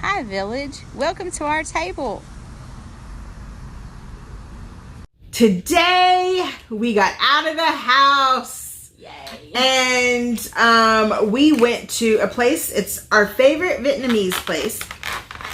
Hi village, welcome to our table. Today we got out of the house. Yay. And we went to a place, it's our favorite Vietnamese place.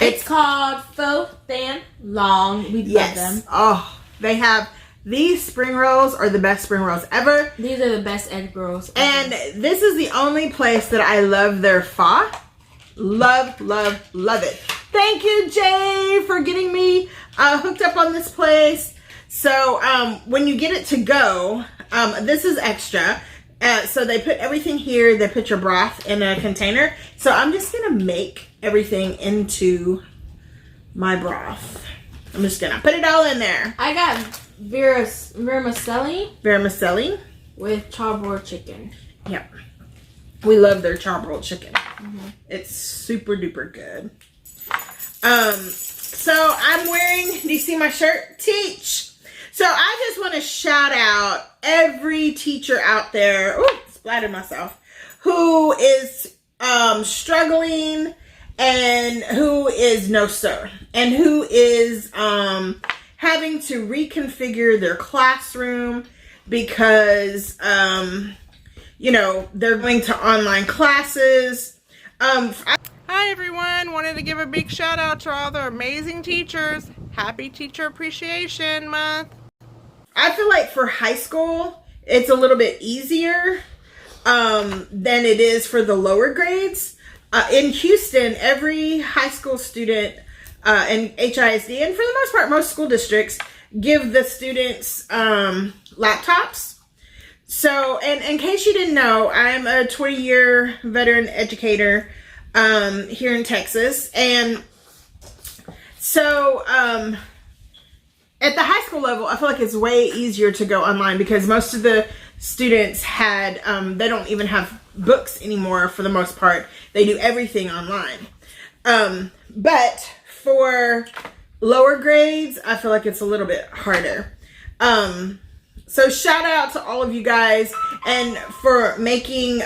It's called Pho Tan Long. We love them. Oh, they have these spring rolls are the best spring rolls ever. These are the best egg rolls ever. And this is the only place that I love their pho. Love, love, love it. Thank you, Jay, for getting me hooked up on this place. So when you get it to go, this is extra. So they put everything here. They put your broth in a container. So I'm just going to make everything into my broth. I'm just going to put it all in there. I got vermicelli. Vermicelli. With charbroiled chicken. Yep. We love their charbroiled chicken. Mm-hmm. It's super duper good. So I'm wearing, do you see my shirt? Teach. So I just want to shout out every teacher out there, ooh, splattered myself, who is struggling and who is no sir, and who is having to reconfigure their classroom because you know, they're going to online classes. Hi everyone, wanted to give a big shout out to all the amazing teachers. Happy Teacher Appreciation Month. I feel like for high school, it's a little bit easier than it is for the lower grades. In Houston, every high school student in HISD, and for the most part, most school districts, give the students laptops. So, and in case you didn't know, I'm a 20-year veteran educator here in Texas. And so at the high school level, I feel like it's way easier to go online because most of the students had, they don't even have books anymore for the most part. They do everything online. But for lower grades, I feel like it's a little bit harder. So shout out to all of you guys and for making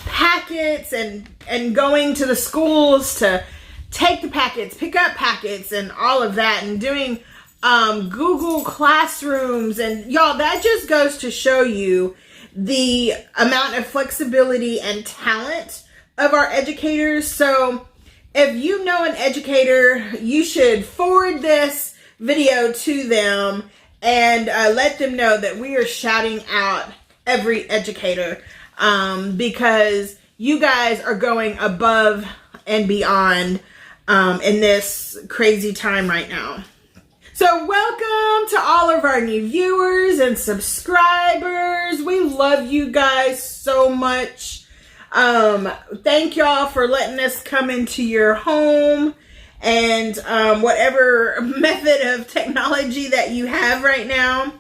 packets and going to the schools to take the packets, pick up packets and all of that, and doing Google Classrooms. And y'all, that just goes to show you the amount of flexibility and talent of our educators. So if you know an educator, you should forward this video to them and let them know that we are shouting out every educator because you guys are going above and beyond in this crazy time right now. So welcome to all of our new viewers and subscribers. We love you guys so much. Thank y'all for letting us come into your home and whatever method of technology that you have right now.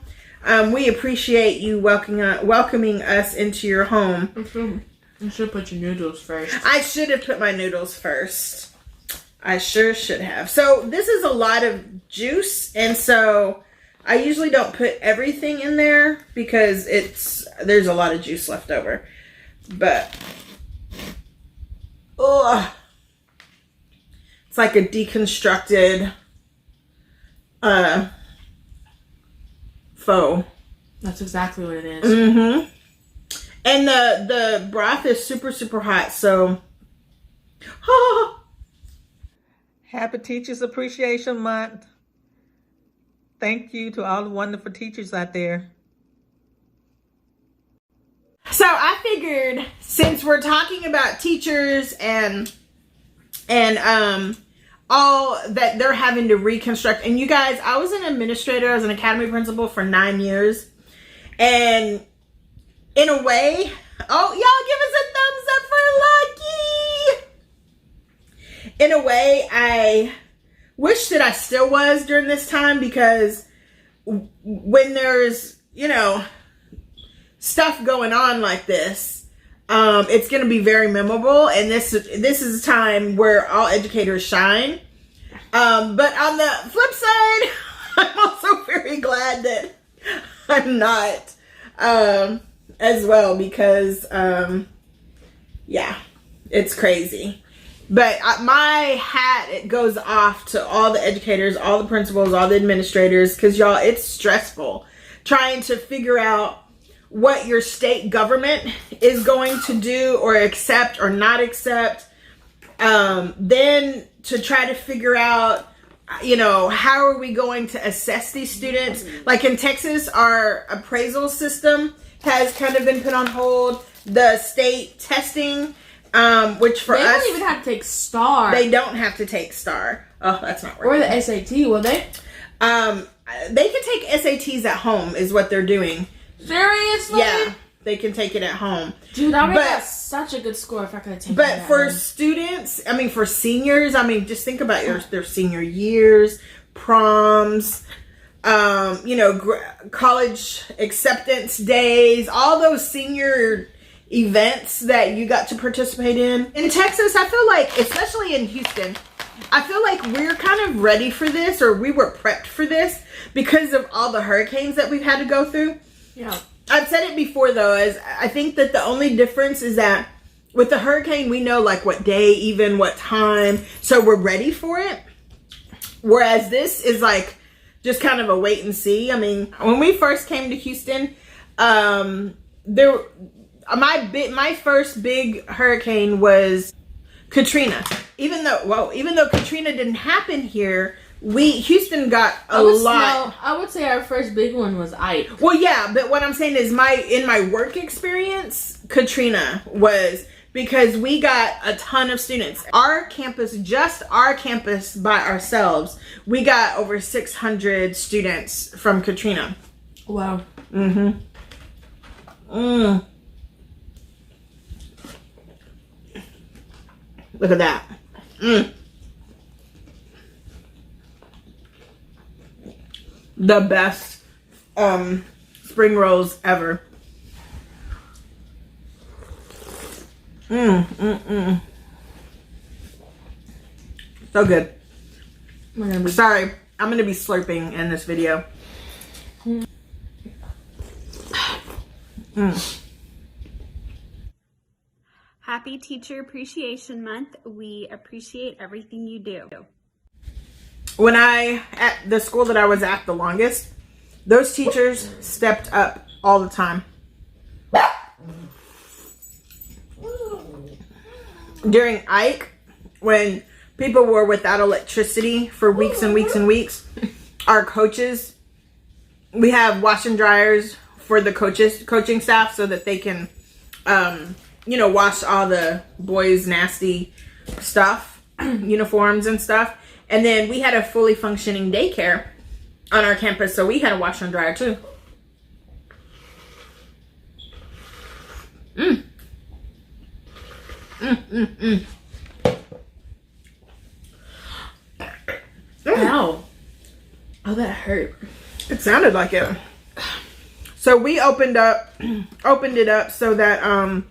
We appreciate you welcoming us into your home. You should put your noodles first. I should have put my noodles first. I sure should have. So this is a lot of juice, and so I usually don't put everything in there because there's a lot of juice left over. But it's like a deconstructed pho. That's exactly what it is. Mm-hmm. And the broth is super, super hot, so Happy Teachers Appreciation Month. Thank you to all the wonderful teachers out there. So I figured since we're talking about teachers and all that they're having to reconstruct, and you guys, I was an administrator, I was an academy principal for 9 years, and in a way, oh, y'all give us a thumbs up for Lucky. in a way, I wish that I still was during this time, because when there's, you know, stuff going on like this, it's going to be very memorable. And this is a time where all educators shine. But on the flip side, I'm also very glad that I'm not, as well, because, yeah, it's crazy. But my hat, it goes off to all the educators, all the principals, all the administrators, because y'all, it's stressful trying to figure out what your state government is going to do or accept or not accept. Then to try to figure out, you know, how are we going to assess these students? Like in Texas, our appraisal system has kind of been put on hold. The state testing, which for us, they don't even have to take STAR. They don't have to take STAR. Oh, that's not working. Or the SAT, will they? They can take SATs at home, is what they're doing. Seriously? Yeah, they can take it at home. Dude, I would have such a good score if I could have taken it But at for home. students, I mean, for seniors, I mean, just think about their senior years, proms, you know, college acceptance days, all those senior events that you got to participate in. In Texas, I feel like, especially in Houston, I feel like we're kind of ready for this, or we were prepped for this because of all the hurricanes that we've had to go through. Yeah. I've said it before, though, as I think that the only difference is that with the hurricane, we know like what day, even what time, so we're ready for it. Whereas this is like just kind of a wait and see. I mean, when we first came to Houston, my first big hurricane was Katrina. Even though Katrina didn't happen here, Houston got a lot. No, I would say our first big one was Ike. Well, yeah, but what I'm saying is in my work experience, Katrina was, because we got a ton of students. Our campus, just our campus by ourselves, we got over 600 students from Katrina. Wow. Mm-hmm. Look at that. The best spring rolls ever. So good. Sorry, I'm gonna be slurping in this video. Happy Teacher Appreciation Month. We appreciate everything you do. When at the school that I was at the longest, those teachers stepped up all the time. During Ike, when people were without electricity for weeks and weeks and weeks, our coaches, we have wash and dryers for the coaching staff so that they can, you know, wash all the boys' nasty stuff, uniforms and stuff. And then we had a fully functioning daycare on our campus, so we had a washer and dryer too. Ow. Oh, that hurt. It sounded like it. So we opened it up so that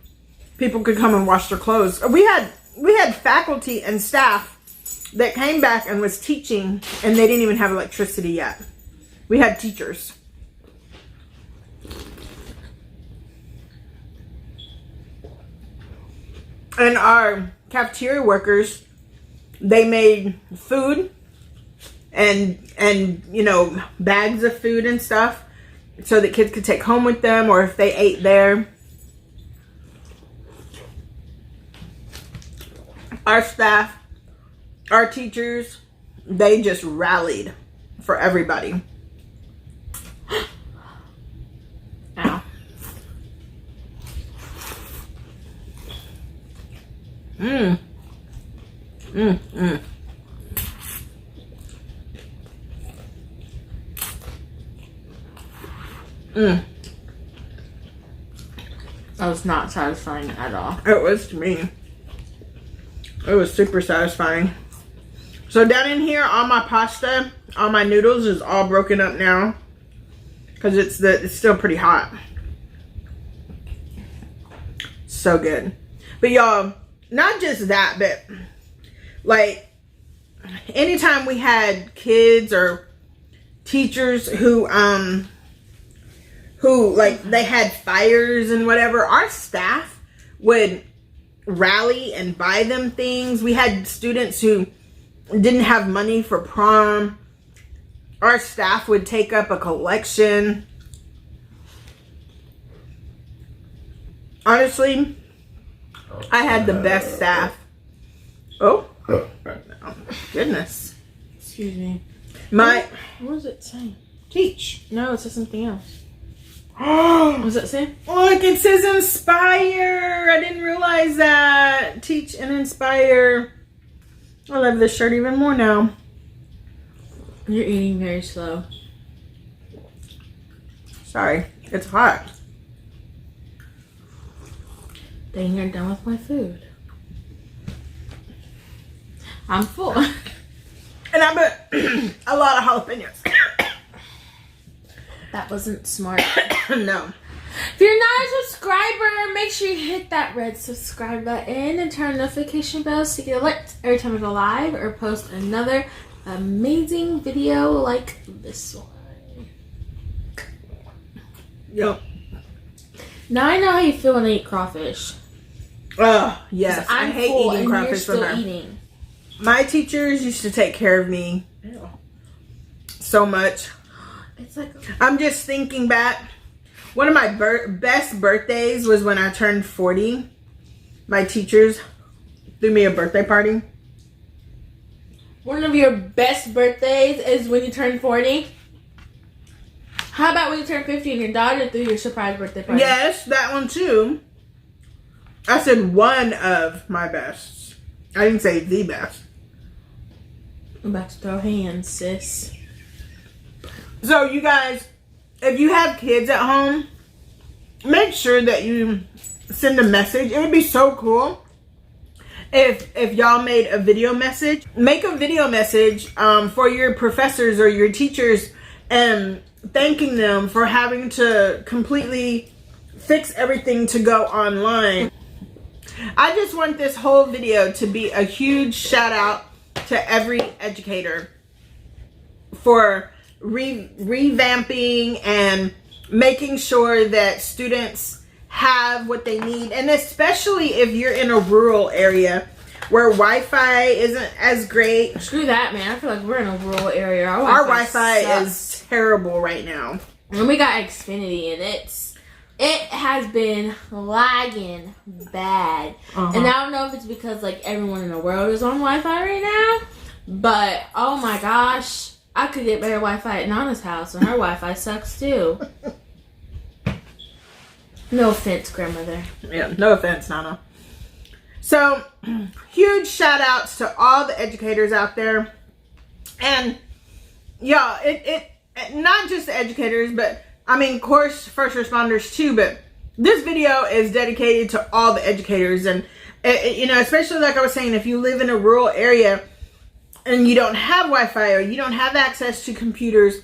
people could come and wash their clothes. We had faculty and staff that came back and was teaching, and they didn't even have electricity yet. We had teachers. And our cafeteria workers, they made food and you know, bags of food and stuff so that kids could take home with them, or if they ate there. Our staff, our teachers, they just rallied for everybody. Ow. That was not satisfying at all. It was to me. It was super satisfying. So down in here, all my pasta, all my noodles is all broken up now. Because it's still pretty hot. So good. But y'all, not just that, but like anytime we had kids or teachers who like they had fires and whatever, our staff would rally and buy them things. We had students who didn't have money for prom. Our staff would take up a collection. Honestly, I had the best staff. Oh, goodness. Excuse me. What does it say? Teach. No, it says something else. What does it say? Look, it says inspire. I didn't realize that. Teach and inspire. I love this shirt even more now. You're eating very slow. Sorry, it's hot. Then you're done with my food. I'm full. And I put a lot of jalapenos. That wasn't smart. No. If you're not a subscriber, make sure you hit that red subscribe button and turn notification bells to get alerts every time I go live or post another amazing video like this one. Yep. Now I know how you feel when I eat crawfish. Oh, yes. I hate full eating and crawfish you're from still her. eating. My teachers used to take care of me so much. It's like I'm just thinking back. One of my best birthdays was when I turned 40. My teachers threw me a birthday party. one of your best birthdays is when you turn 40. How about when you turn 50 and your daughter threw your surprise birthday party? Yes, that one too. I said one of my bests. I didn't say the best. I'm about to throw hands, sis. So you guys, if you have kids at home, make sure that you send a message. It would be so cool if y'all made a video message. Make a video message for your professors or your teachers and thanking them for having to completely fix everything to go online. I just want this whole video to be a huge shout out to every educator for revamping and making sure that students have what they need, and especially if you're in a rural area where Wi-Fi isn't as great. Screw that, man. I feel like we're in a rural area. Our Wi-Fi is terrible right now. And we got Xfinity, and it has been lagging bad. And I don't know if it's because like everyone in the world is on Wi-Fi right now, but oh my gosh, I could get better Wi-Fi at Nana's house, and her Wi-Fi sucks too. No offense, grandmother. Yeah, no offense, Nana. So, huge shout outs to all the educators out there. And y'all, it not just the educators, but I mean, of course, first responders too, but this video is dedicated to all the educators. And, you know, especially like I was saying, if you live in a rural area and you don't have Wi-Fi or you don't have access to computers,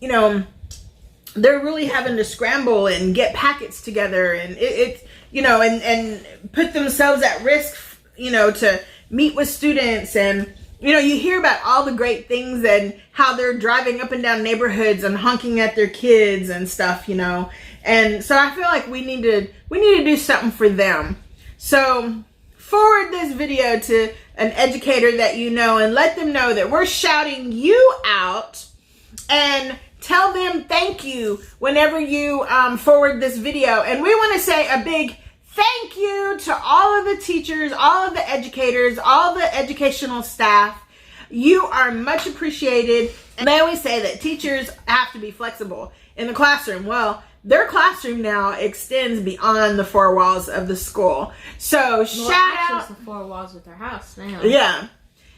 you know, they're really having to scramble and get packets together, and it's, you know, and put themselves at risk, you know, to meet with students. And, you know, you hear about all the great things and how they're driving up and down neighborhoods and honking at their kids and stuff, you know. And so I feel like we need to do something for them. So forward this video to an educator that you know and let them know that we're shouting you out, and tell them thank you whenever you forward this video. And we want to say a big thank you to all of the teachers, all of the educators, all the educational staff. You are much appreciated. And they always say that teachers have to be flexible in the classroom. Well, their classroom now extends beyond the four walls of the school. So shout out. It's the four walls of their house now. Yeah.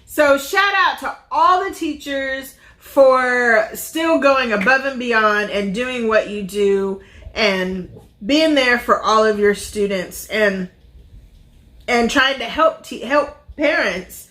So shout out to all the teachers for still going above and beyond and doing what you do and being there for all of your students and trying to help parents.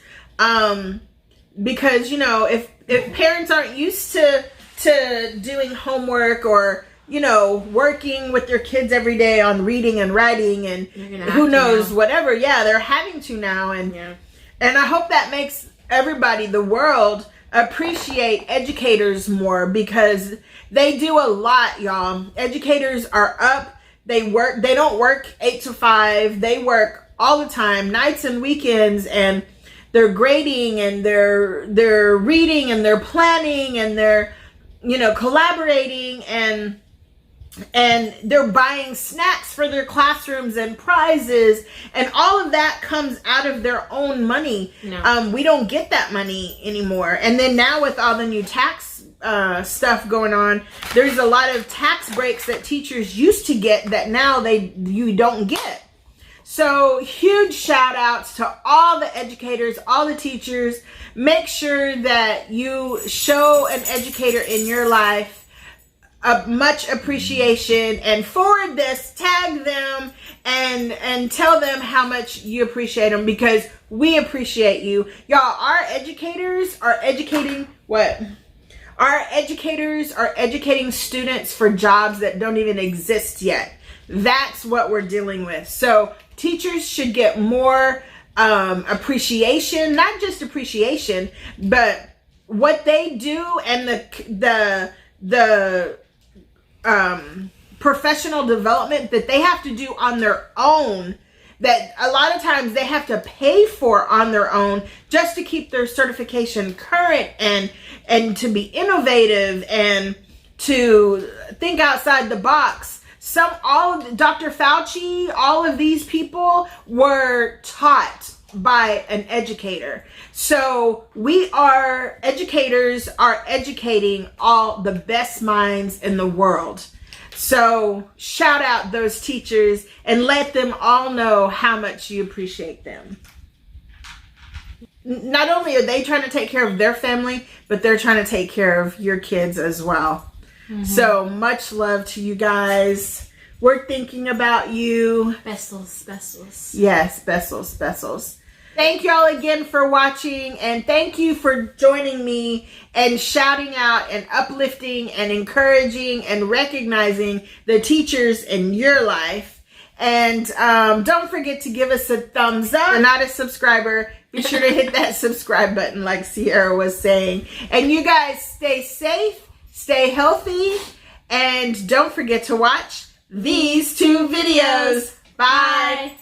Because, you know, if parents aren't used to doing homework or, you know, working with their kids every day on reading and writing and who knows, whatever. Yeah, they're having to now. And I hope that makes everybody, the world, appreciate educators more, because they do a lot, y'all. Educators are up. They work. They don't work 8 to 5. They work all the time, nights and weekends, and they're grading and they're reading and they're planning and they're, you know, collaborating and they're buying snacks for their classrooms and prizes, and all of that comes out of their own money. We don't get that money anymore. And then now with all the new tax stuff going on, there's a lot of tax breaks that teachers used to get that now you don't get. So huge shout outs to all the educators, all the teachers. Make sure that you show an educator in your life much appreciation, and forward this, tag them, and tell them how much you appreciate them, because we appreciate you. Y'all, our educators are educating what? Our educators are educating students for jobs that don't even exist yet. That's what we're dealing with. So teachers should get more appreciation, not just appreciation, but what they do and the professional development that they have to do on their own, that a lot of times they have to pay for on their own just to keep their certification current and to be innovative and to think outside the box. Dr. Fauci, all of these people were taught by an educator. So educators are educating all the best minds in the world. So shout out those teachers and let them all know how much you appreciate them. Not only are they trying to take care of their family, but they're trying to take care of your kids as well. So much love to you guys. We're thinking about you. Bessels. Yes, Bessels. Thank y'all again for watching, and thank you for joining me and shouting out and uplifting and encouraging and recognizing the teachers in your life. And don't forget to give us a thumbs up. If you're not a subscriber, be sure to hit that subscribe button like Sierra was saying. And you guys stay safe, stay healthy, and don't forget to watch these 2 videos. Bye.